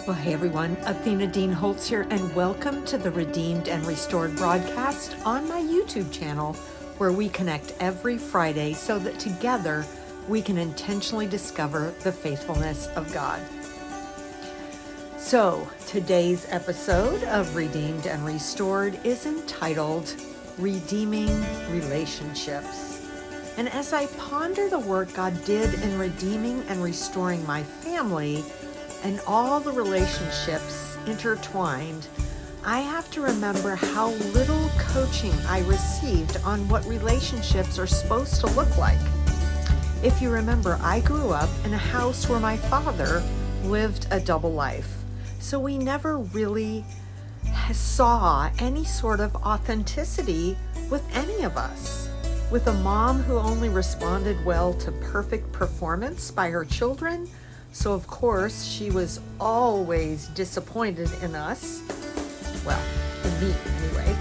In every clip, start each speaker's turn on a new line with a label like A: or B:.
A: Well, hey everyone, Athena Dean Holtz here, and welcome to the Redeemed and Restored broadcast on my YouTube channel, where we connect every Friday so that together we can intentionally discover the faithfulness of God. So, today's episode of Redeemed and Restored is entitled Redeeming Relationships. And as I ponder the work God did in redeeming and restoring my family, and all the relationships intertwined, I have to remember how little coaching I received on what relationships are supposed to look like. If you remember, I grew up in a house where my father lived a double life, so we never really saw any sort of authenticity with any of us. With a mom who only responded well to perfect performance by her children, so of course she was always disappointed in us, well, in me anyway.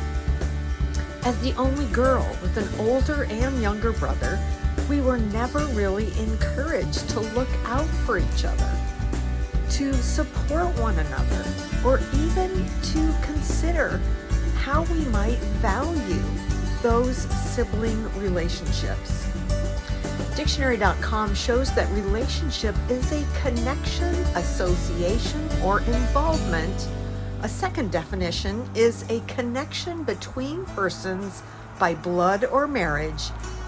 A: As the only girl with an older and younger brother, we were never really encouraged to look out for each other, to support one another, or even to consider how we might value those sibling relationships. Dictionary.com shows that relationship is a connection, association, or involvement. A second definition is a connection between persons by blood or marriage.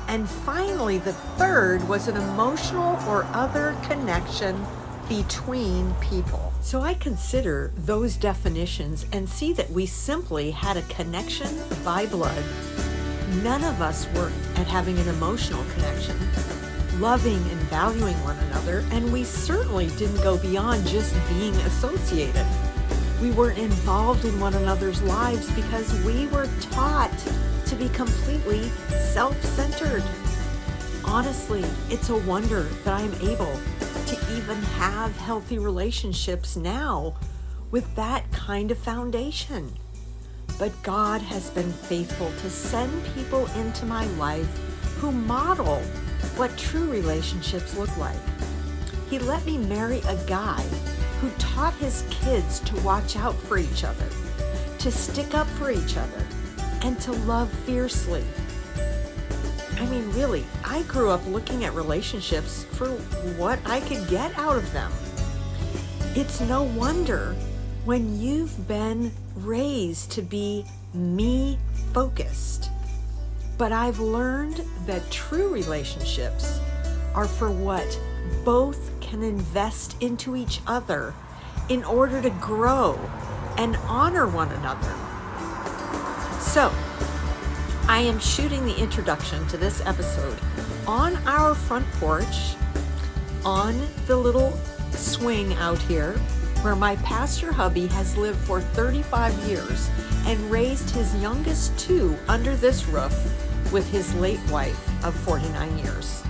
A: And finally, the third was an emotional or other connection between people. So I consider those definitions and see that we simply had a connection by blood. None of us worked at having an emotional connection, loving and valuing one another, and we certainly didn't go beyond just being associated. We weren't involved in one another's lives because we were taught to be completely self-centered. Honestly, it's a wonder that I'm able to even have healthy relationships now with that kind of foundation. But God has been faithful to send people into my life who model what true relationships look like. He let me marry a guy who taught his kids to watch out for each other, to stick up for each other, and to love fiercely. I mean, really, I grew up looking at relationships for what I could get out of them. It's no wonder when you've been raised to be me-focused. But I've learned that true relationships are for what both can invest into each other in order to grow and honor one another. So, I am shooting the introduction to this episode on our front porch, on the little swing out here, where my pastor hubby has lived for 35 years and raised his youngest two under this roof with his late wife of 49 years.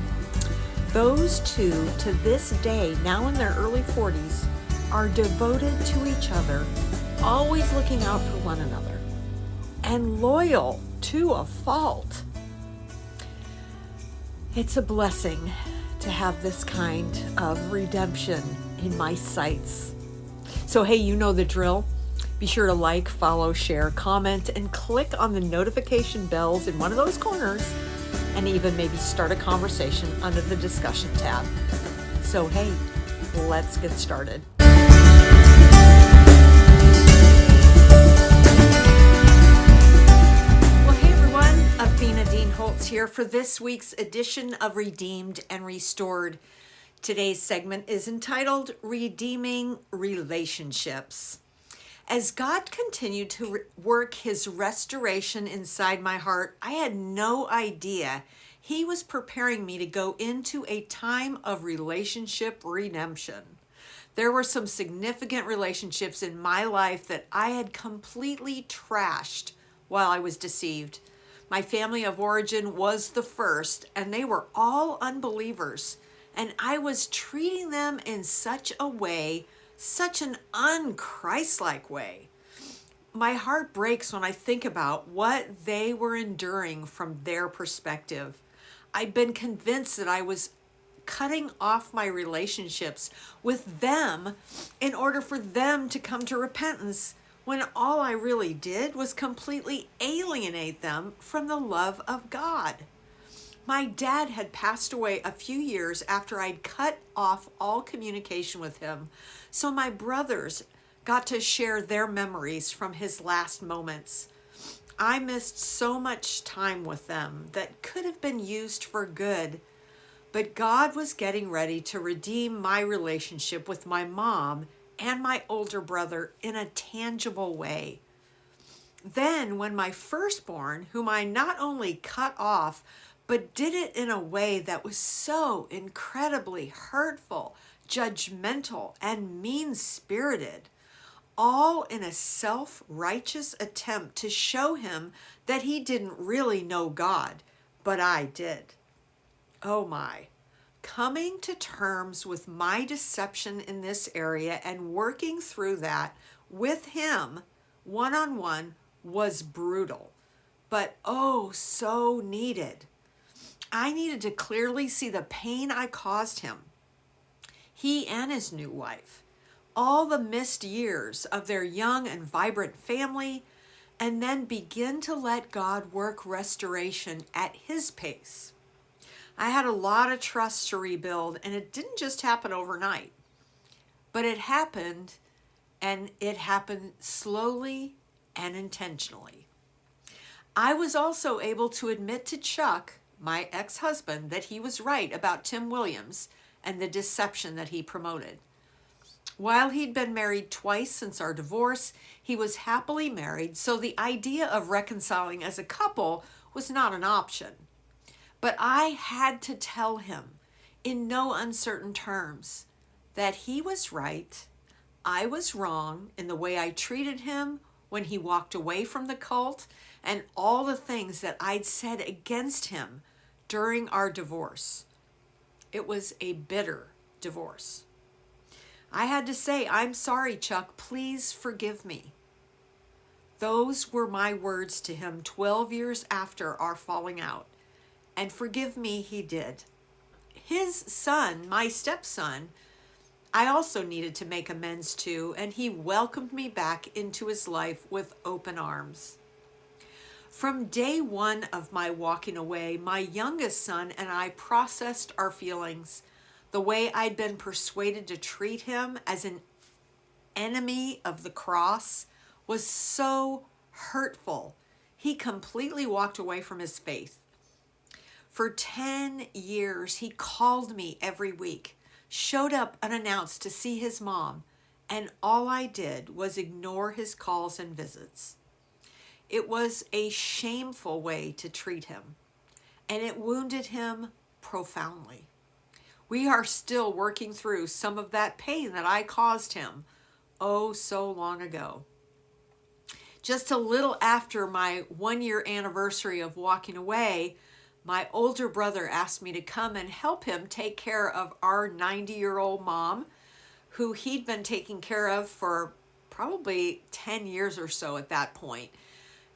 A: Those two, to this day, now in their early 40s, are devoted to each other, always looking out for one another, and loyal to a fault. It's a blessing to have this kind of redemption in my sights. So hey, you know the drill. Be sure to like, follow, share, comment, and click on the notification bells in one of those corners, and even maybe start a conversation under the discussion tab. So hey, let's get started. Well, hey everyone, Athena Dean Holtz here for this week's edition of Redeemed and Restored. Today's segment is entitled Redeeming Relationships. As God continued to work his restoration inside my heart, I had no idea he was preparing me to go into a time of relationship redemption. There were some significant relationships in my life that I had completely trashed while I was deceived. My family of origin was the first, and they were all unbelievers. And I was treating them in such a way, such an un-Christ-like way. My heart breaks when I think about what they were enduring from their perspective. I'd been convinced that I was cutting off my relationships with them in order for them to come to repentance, when all I really did was completely alienate them from the love of God. My dad had passed away a few years after I'd cut off all communication with him, so my brothers got to share their memories from his last moments. I missed so much time with them that could have been used for good, but God was getting ready to redeem my relationship with my mom and my older brother in a tangible way. Then, when my firstborn, whom I not only cut off, but did it in a way that was so incredibly hurtful, judgmental, and mean-spirited, all in a self-righteous attempt to show him that he didn't really know God, but I did. Oh my. Coming to terms with my deception in this area and working through that with him one-on-one was brutal, but oh so needed. I needed to clearly see the pain I caused him, he and his new wife, all the missed years of their young and vibrant family, and then begin to let God work restoration at his pace. I had a lot of trust to rebuild, and it didn't just happen overnight, but it happened, and it happened slowly and intentionally. I was also able to admit to Chuck, my ex-husband, that he was right about Tim Williams and the deception that he promoted. While he'd been married twice since our divorce, he was happily married, so the idea of reconciling as a couple was not an option. But I had to tell him, in no uncertain terms, that he was right, I was wrong in the way I treated him when he walked away from the cult, and all the things that I'd said against him during our divorce. It was a bitter divorce. I had to say, "I'm sorry, Chuck, please forgive me." Those were my words to him 12 years after our falling out. And forgive me, he did. His son, my stepson, I also needed to make amends to, and he welcomed me back into his life with open arms. From day one of my walking away, my youngest son and I processed our feelings. The way I'd been persuaded to treat him as an enemy of the cross was so hurtful. He completely walked away from his faith. For 10 years, he called me every week, showed up unannounced to see his mom, and all I did was ignore his calls and visits. It was a shameful way to treat him, and it wounded him profoundly. We are still working through some of that pain that I caused him oh so long ago. Just a little after my 1-year anniversary of walking away, my older brother asked me to come and help him take care of our 90-year-old mom, who he'd been taking care of for probably 10 years or so at that point.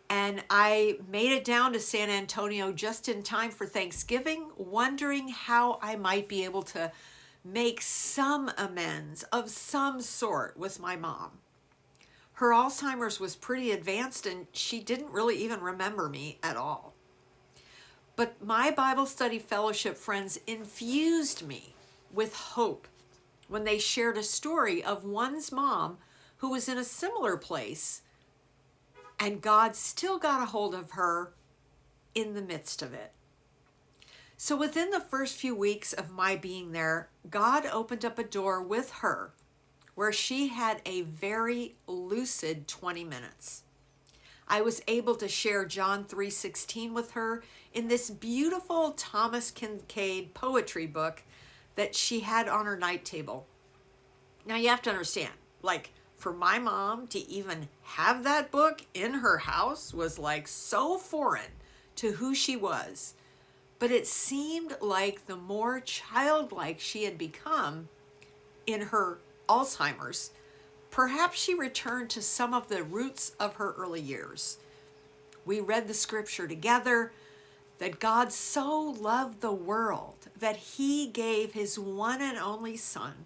A: And I made it down to San Antonio just in time for Thanksgiving, wondering how I might be able to make some amends of some sort with my mom. Her Alzheimer's was pretty advanced, and she didn't really even remember me at all. But my Bible study fellowship friends infused me with hope when they shared a story of one's mom who was in a similar place, and God still got a hold of her in the midst of it. So within the first few weeks of my being there, God opened up a door with her where she had a very lucid 20 minutes. I was able to share John 3:16 with her in this beautiful Thomas Kinkade poetry book that she had on her night table. Now you have to understand, like, for my mom to even have that book in her house was like so foreign to who she was. But it seemed like the more childlike she had become in her Alzheimer's, perhaps she returned to some of the roots of her early years. We read the scripture together, that God so loved the world that he gave his one and only Son,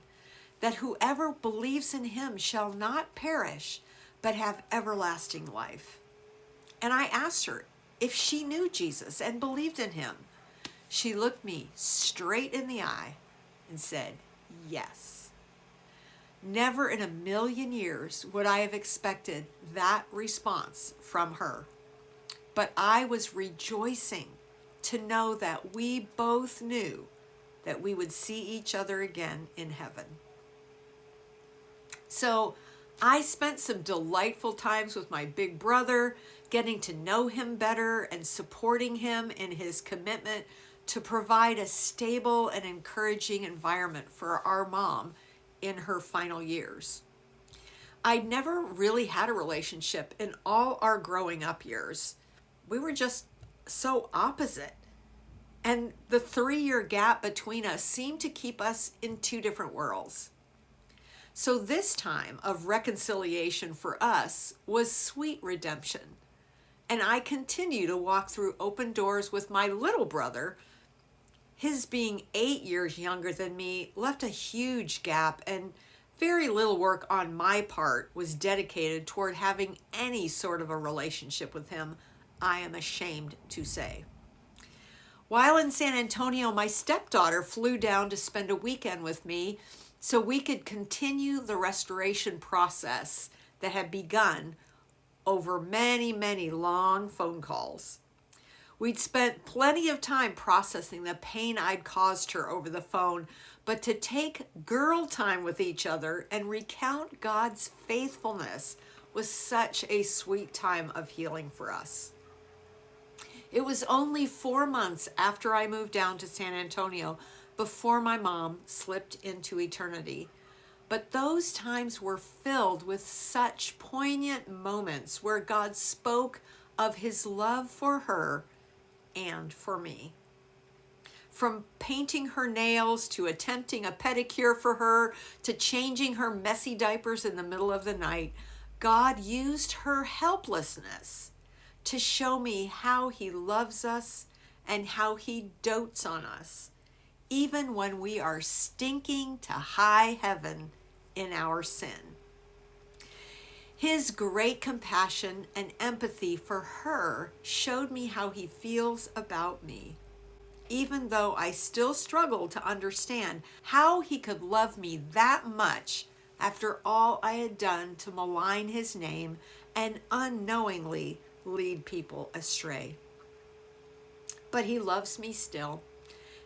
A: that whoever believes in him shall not perish, but have everlasting life. And I asked her if she knew Jesus and believed in him. She looked me straight in the eye and said, yes. Never in a million years would I have expected that response from her. But I was rejoicing to know that we both knew that we would see each other again in heaven. So I spent some delightful times with my big brother, getting to know him better and supporting him in his commitment to provide a stable and encouraging environment for our mom in her final years. I'd never really had a relationship in all our growing up years. We were just so opposite. And the 3-year gap between us seemed to keep us in two different worlds. So this time of reconciliation for us was sweet redemption. And I continue to walk through open doors with my little brother. His being 8 years younger than me left a huge gap, and very little work on my part was dedicated toward having any sort of a relationship with him, I am ashamed to say. While in San Antonio, my stepdaughter flew down to spend a weekend with me so we could continue the restoration process that had begun over many, many long phone calls. We'd spent plenty of time processing the pain I'd caused her over the phone, but to take girl time with each other and recount God's faithfulness was such a sweet time of healing for us. It was only 4 months after I moved down to San Antonio before my mom slipped into eternity. But those times were filled with such poignant moments where God spoke of his love for her and for me. From painting her nails to attempting a pedicure for her to changing her messy diapers in the middle of the night, God used her helplessness to show me how he loves us and how he dotes on us, even when we are stinking to high heaven in our sin. His great compassion and empathy for her showed me how he feels about me, even though I still struggle to understand how he could love me that much after all I had done to malign his name and unknowingly lead people astray. But he loves me still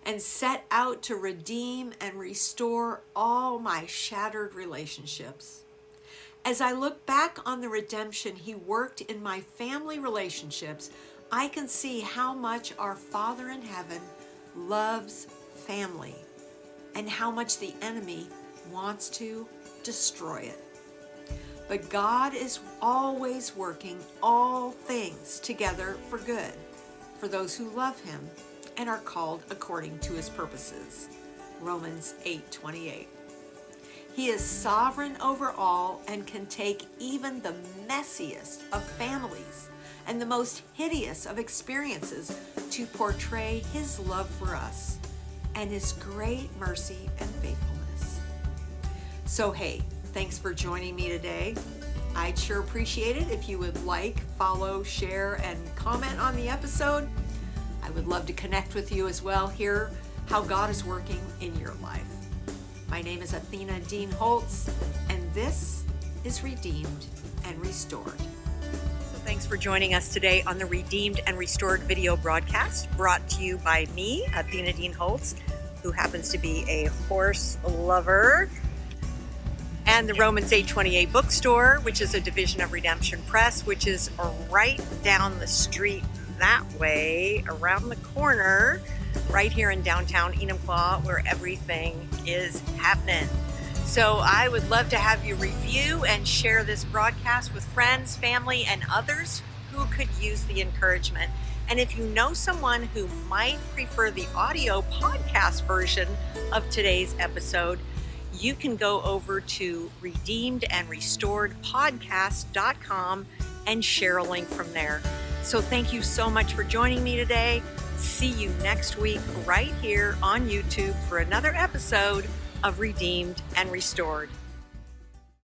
A: and set out to redeem and restore all my shattered relationships. As I look back on the redemption he worked in my family relationships, I can see how much our Father in heaven loves family and how much the enemy wants to destroy it. But God is always working all things together for good for those who love him and are called according to his purposes. Romans 8:28. He is sovereign over all and can take even the messiest of families and the most hideous of experiences to portray his love for us and his great mercy and faithfulness. So hey, thanks for joining me today. I'd sure appreciate it if you would like, follow, share, and comment on the episode. I would love to connect with you as well, hear how God is working in your life. My name is Athena Dean Holtz, and this is Redeemed and Restored. So thanks for joining us today on the Redeemed and Restored video broadcast, brought to you by me, Athena Dean Holtz, who happens to be a horse lover, and the Romans 8:28 bookstore, which is a division of Redemption Press, which is right down the street that way, around the corner, right here in downtown Enumclaw, where everything is happening. So I would love to have you review and share this broadcast with friends, family, and others who could use the encouragement. And if you know someone who might prefer the audio podcast version of today's episode, you can go over to redeemedandrestoredpodcast.com and share a link from there. So thank you so much for joining me today. See you next week right here on YouTube for another episode of Redeemed and Restored.